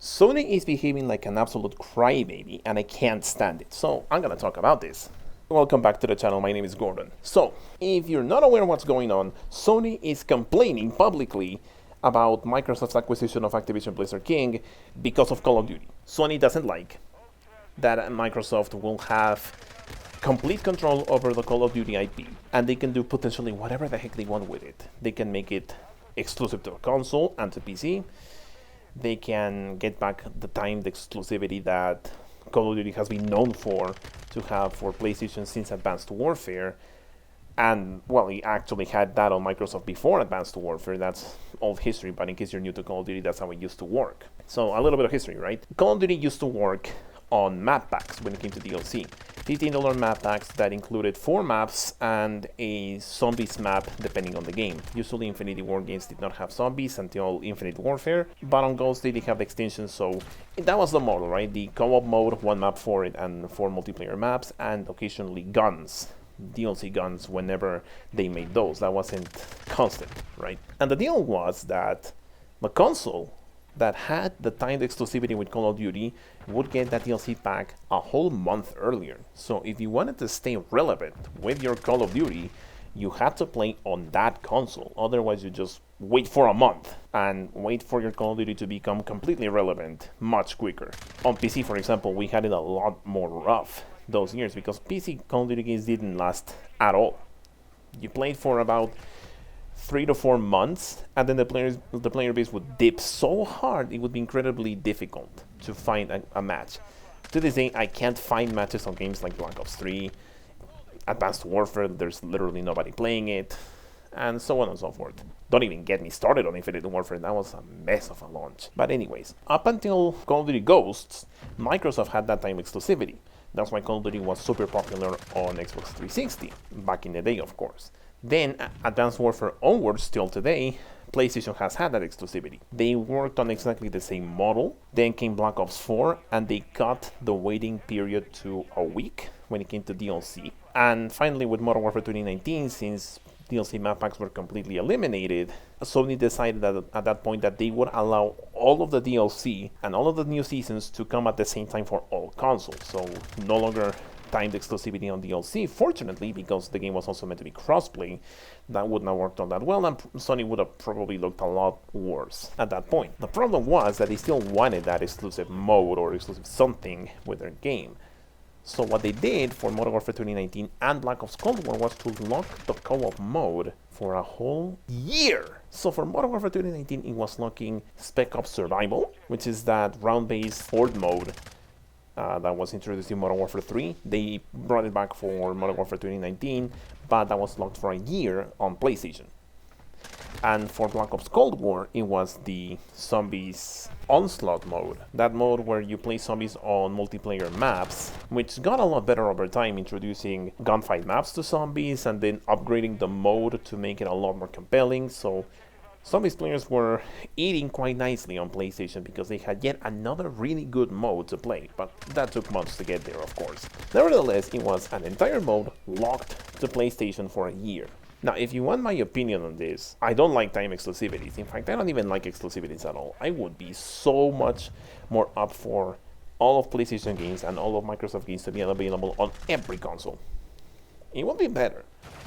Sony is behaving like an absolute crybaby, and I can't stand it, so I'm gonna talk about this. Welcome back to the channel, my name is Gordon. So, if you're not aware of what's going on, Sony is complaining publicly about Microsoft's acquisition of Activision Blizzard King because of Call of Duty. Sony doesn't like that Microsoft will have complete control over the Call of Duty IP, and they can do potentially whatever the heck they want with it. They can make it exclusive to a console and to PC. They can get back the timed exclusivity that Call of Duty has been known to have for PlayStation since Advanced Warfare. And, well, we actually had that on Microsoft before Advanced Warfare. That's old history, but in case you're new to Call of Duty, that's how it used to work. So, a little bit of history, right? Call of Duty used to work on map packs when it came to DLC. $15 map packs that included 4 maps and a zombies map depending on the game. Usually Infinity War games did not have zombies until Infinite Warfare, but on Ghost they did have extensions, so that was the model, right? The co-op mode, 1 map for it and 4 multiplayer maps, and occasionally guns. DLC guns whenever they made those. That wasn't constant, right? And the deal was that the console that had the timed exclusivity with Call of Duty would get that DLC pack a whole month earlier. So if you wanted to stay relevant with your Call of Duty, you had to play on that console. Otherwise, you just wait for a month and wait for your Call of Duty to become completely relevant much quicker. On PC, for example, we had it a lot more rough those years because PC Call of Duty games didn't last at all. You played for about 3 to 4 months, and then the player base would dip so hard it would be incredibly difficult to find a match. To this day, I can't find matches on games like Black Ops 3, Advanced Warfare, there's literally nobody playing it, and so on and so forth. Don't even get me started on Infinite Warfare, that was a mess of a launch. But anyways, up until Call of Duty Ghosts, Microsoft had that time exclusivity. That's why Call of Duty was super popular on Xbox 360, back in the day, of course. Then, Advanced Warfare onwards till today, PlayStation has had that exclusivity. They worked on exactly the same model. Then came Black Ops 4, and they cut the waiting period to a week when it came to DLC. And finally, with Modern Warfare 2019, since DLC map packs were completely eliminated, Sony decided that at that point that they would allow all of the DLC and all of the new seasons to come at the same time for all consoles. So no longer timed exclusivity on DLC, fortunately, because the game was also meant to be crossplay. That would not work out that well, and Sony would have probably looked a lot worse at that point. The problem was that they still wanted that exclusive mode or exclusive something with their game. So what they did for Modern Warfare 2019 and Black Ops Cold War was to lock the co-op mode for a whole year. So for Modern Warfare 2019, it was locking Spec Ops Survival, which is that round-based horde mode that was introduced in Modern Warfare 3. They brought it back for Modern Warfare 2019, but that was locked for a year on PlayStation. And for Black Ops Cold War, it was the Zombies Onslaught mode. That mode where you play zombies on multiplayer maps, which got a lot better over time, introducing gunfight maps to zombies and then upgrading the mode to make it a lot more compelling. So Zombies players were eating quite nicely on PlayStation because they had yet another really good mode to play, but that took months to get there, of course. Nevertheless, it was an entire mode locked to PlayStation for a year. Now, if you want my opinion on this, I don't like time exclusivities. In fact, I don't even like exclusivities at all. I would be so much more up for all of PlayStation games and all of Microsoft games to be available on every console. It would be better,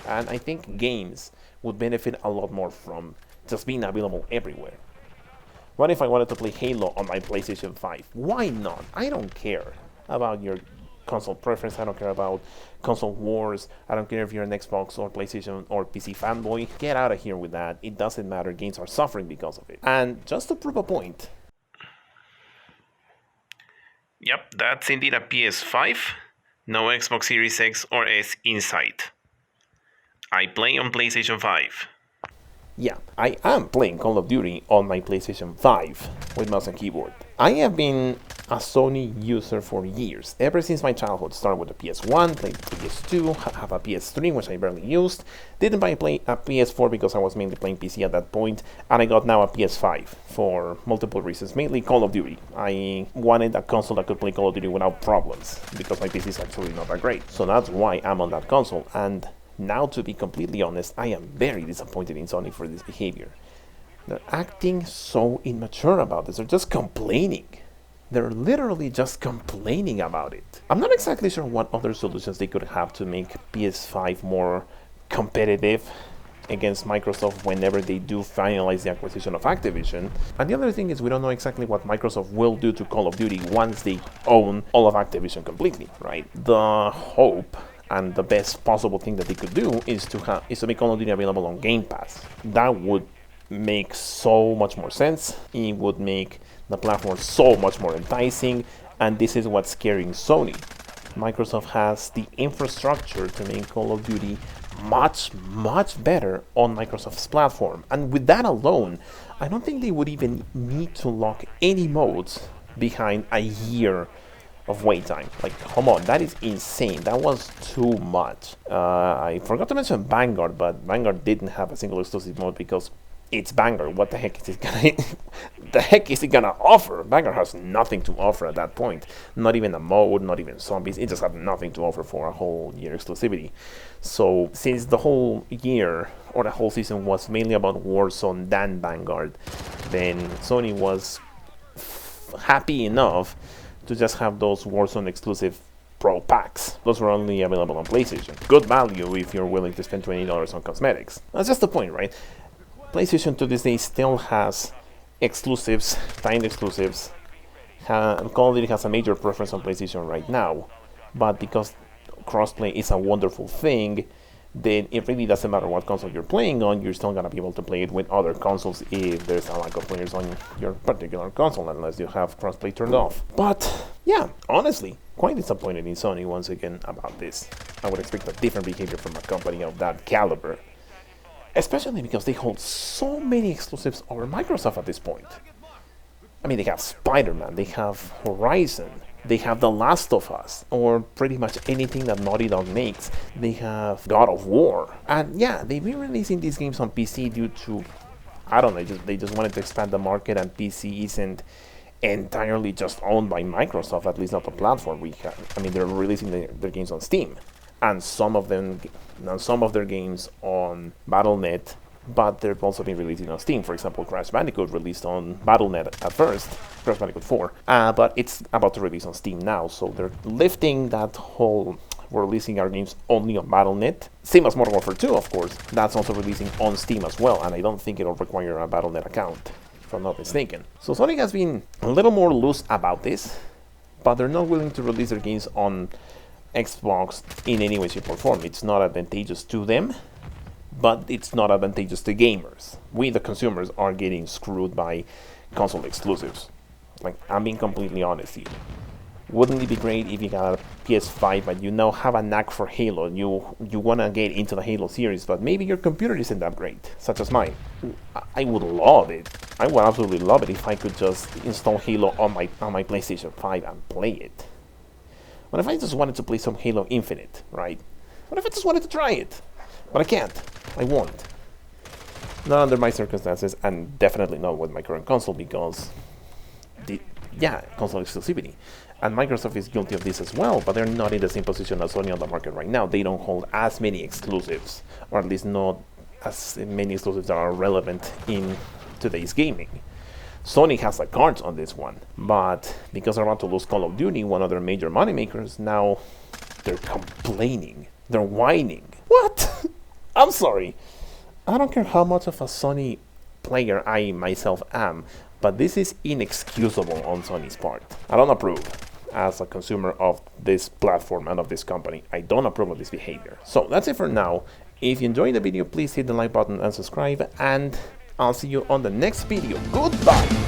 and I think games would benefit a lot more from just being available everywhere. What if I wanted to play Halo on my PlayStation 5? Why not? I don't care about your console preference. I don't care about console wars. I don't care if you're an Xbox or PlayStation or PC fanboy. Get out of here with that. It doesn't matter. Games are suffering because of it. And just to prove a point. Yep, that's indeed a PS5. No Xbox Series X or S in sight. I play on PlayStation 5. Yeah, I am playing Call of Duty on my PlayStation 5 with mouse and keyboard. I have been a Sony user for years, ever since my childhood. Started with a PS1, played PS2, have a PS3, which I barely used. Didn't buy a PS4 because I was mainly playing PC at that point, and I got now a PS5 for multiple reasons, mainly Call of Duty. I wanted a console that could play Call of Duty without problems, because my PC is actually not that great. So that's why I'm on that console, and now, to be completely honest, I am very disappointed in Sony for this behavior. They're acting so immature about this. They're just complaining. They're literally just complaining about it. I'm not exactly sure what other solutions they could have to make PS5 more competitive against Microsoft whenever they do finalize the acquisition of Activision. And the other thing is we don't know exactly what Microsoft will do to Call of Duty once they own all of Activision completely, right? The hope and the best possible thing that they could do is to make Call of Duty available on Game Pass. That would make so much more sense. It would make the platform so much more enticing, and this is what's scaring Sony. Microsoft has the infrastructure to make Call of Duty much better on Microsoft's platform, and with that alone, I don't think they would even need to lock any modes behind a year of wait time. Like, come on, that is insane. That was too much. I forgot to mention Vanguard, but Vanguard didn't have a single exclusive mode because it's Vanguard. What the heck is it gonna gonna offer? Vanguard has nothing to offer at that point. Not even a mode, not even zombies. It just had nothing to offer for a whole year exclusivity. So since the whole year or the whole season was mainly about Warzone than Vanguard, then Sony was happy enough to just have those Warzone exclusive Pro packs. Those were only available on PlayStation. Good value if you're willing to spend $20 on cosmetics. That's just the point, right? PlayStation to this day still has exclusives, timed exclusives. Call of Duty has a major preference on PlayStation right now, but because crossplay is a wonderful thing, then it really doesn't matter what console you're playing on, you're still gonna be able to play it with other consoles if there's a lack of players on your particular console, unless you have crossplay turned off. But yeah, honestly, quite disappointed in Sony once again about this. I would expect a different behavior from a company of that caliber, especially because they hold so many exclusives over Microsoft at this point. I mean, they have Spider-Man, they have Horizon, they have The Last of Us, or pretty much anything that Naughty Dog makes. They have God of War. And yeah, they've been releasing these games on PC due to, I don't know, they just wanted to expand the market, and PC isn't entirely just owned by Microsoft, at least not the platform we have. I mean, they're releasing their games on Steam, and some of their games on Battle.net, but they've also been releasing on Steam. For example, Crash Bandicoot released on Battle.net at first, Crash Bandicoot 4, but it's about to release on Steam now, so they're lifting that whole, we're releasing our games only on Battle.net. Same as Modern Warfare 2, of course, that's also releasing on Steam as well, and I don't think it'll require a Battle.net account, if I'm not mistaken. So Sony has been a little more loose about this, but they're not willing to release their games on Xbox in any way, shape, or form. It's not advantageous to them, but it's not advantageous to gamers. We, the consumers, are getting screwed by console exclusives. Like, I'm being completely honest here. Wouldn't it be great if you got a PS5 but you now have a knack for Halo? You want to get into the Halo series, but maybe your computer isn't that great, such as mine. I would love it. I would absolutely love it if I could just install Halo on my PlayStation 5 and play it. What if I just wanted to play some Halo Infinite, right? What if I just wanted to try it? But I can't. I won't. Not under my circumstances, and definitely not with my current console, because console exclusivity. And Microsoft is guilty of this as well, but they're not in the same position as Sony on the market right now. They don't hold as many exclusives, or at least not as many exclusives that are relevant in today's gaming. Sony has the cards on this one, but because they're about to lose Call of Duty, one of their major moneymakers, now they're complaining. They're whining. What? I'm sorry. I don't care how much of a Sony player I myself am, but this is inexcusable on Sony's part. I don't approve. As a consumer of this platform and of this company, I don't approve of this behavior. So that's it for now. If you enjoyed the video, please hit the like button and subscribe, and I'll see you on the next video. Goodbye!